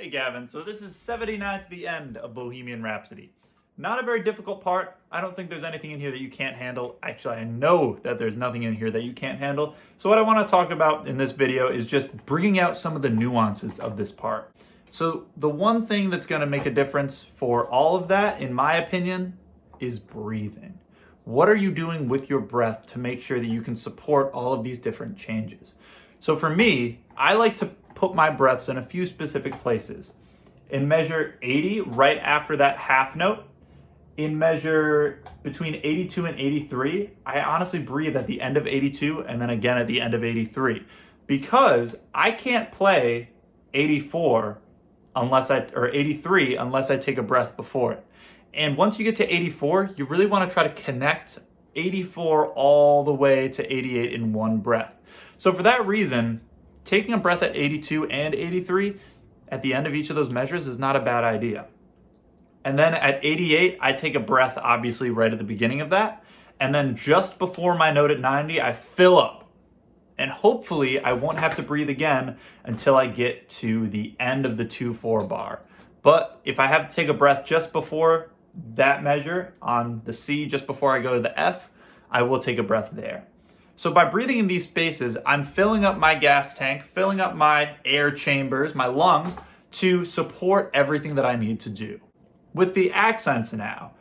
Hey Gavin, so this is 79 to the end of Bohemian Rhapsody. Not a very difficult part. I don't think there's anything in here that you can't handle. Actually, I know that there's nothing in here that you can't handle. So what I want to talk about in this video is just bringing out some of the nuances of this part. So the one thing that's going to make a difference for all of that, in my opinion, is breathing. What are you doing with your breath to make sure that you can support all of these different changes? So for me, I like to put my breaths in a few specific places. In measure 80, right after that half note. In measure between 82 and 83, I honestly breathe at the end of 82 and then again at the end of 83. Because I can't play 84 or 83 unless I take a breath before it. And once you get to 84, you really want to try to connect 84 all the way to 88 in one breath. So for that reason, taking a breath at 82 and 83 at the end of each of those measures is not a bad idea. And then at 88, I take a breath obviously right at the beginning of that. And then just before my note at 90, I fill up. And hopefully I won't have to breathe again until I get to the end of the 2-4 bar. But if I have to take a breath just before that measure on the C, just before I go to the F, I will take a breath there. So by breathing in these spaces, I'm filling up my gas tank, filling up my air chambers, my lungs, to support everything that I need to do. With the accents now,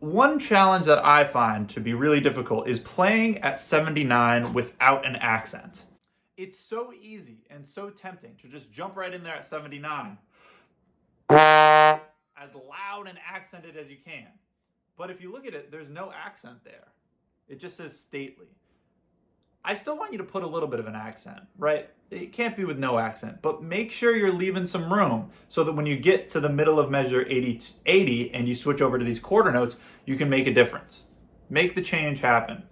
one challenge that I find to be really difficult is playing at 79 without an accent. It's so easy and so tempting to just jump right in there at 79, as loud and accented as you can. But if you look at it, there's no accent there. It just says stately. I still want you to put a little bit of an accent, right? It can't be with no accent, but make sure you're leaving some room so that when you get to the middle of measure 80 and you switch over to these quarter notes, you can make a difference. Make the change happen.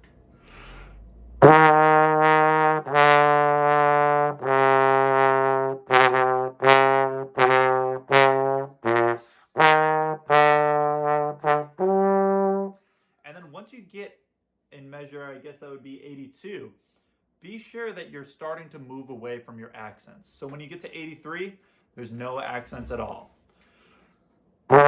And then once you get in measure, I guess that would be 82, be sure that you're starting to move away from your accents. So when you get to 83, there's no accents at all. And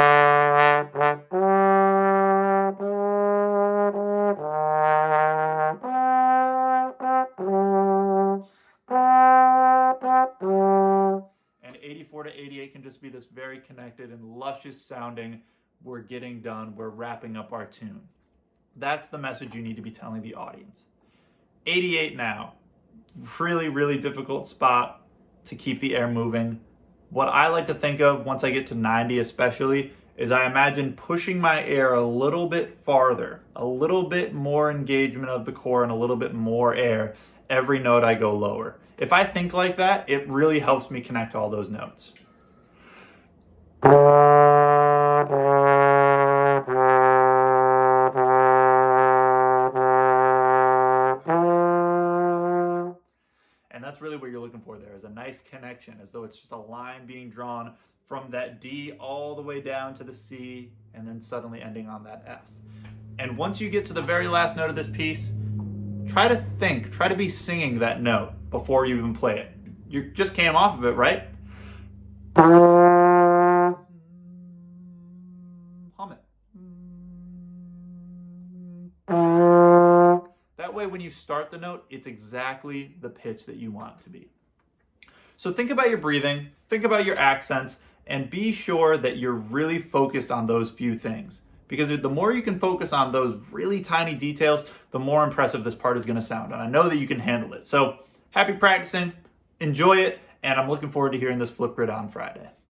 84 to 88 can just be this very connected and luscious sounding, we're getting done, we're wrapping up our tune. That's the message you need to be telling the audience. 88 now, really, really difficult spot to keep the air moving. What I like to think of once I get to 90 especially, is I imagine pushing my air a little bit farther, a little bit more engagement of the core and a little bit more air every note I go lower. If I think like that, it really helps me connect all those notes. And that's really what you're looking for there, is a nice connection, as though it's just a line being drawn from that D all the way down to the C, and then suddenly ending on that F. And once you get to the very last note of this piece, try to be singing that note before you even play it. You just came off of it, right? Hum it. That way, when you start the note, it's exactly the pitch that you want it to be. So think about your breathing, think about your accents, and be sure that you're really focused on those few things. Because the more you can focus on those really tiny details, the more impressive this part is going to sound. And I know that you can handle it. So happy practicing, enjoy it, and I'm looking forward to hearing this flip grid on Friday.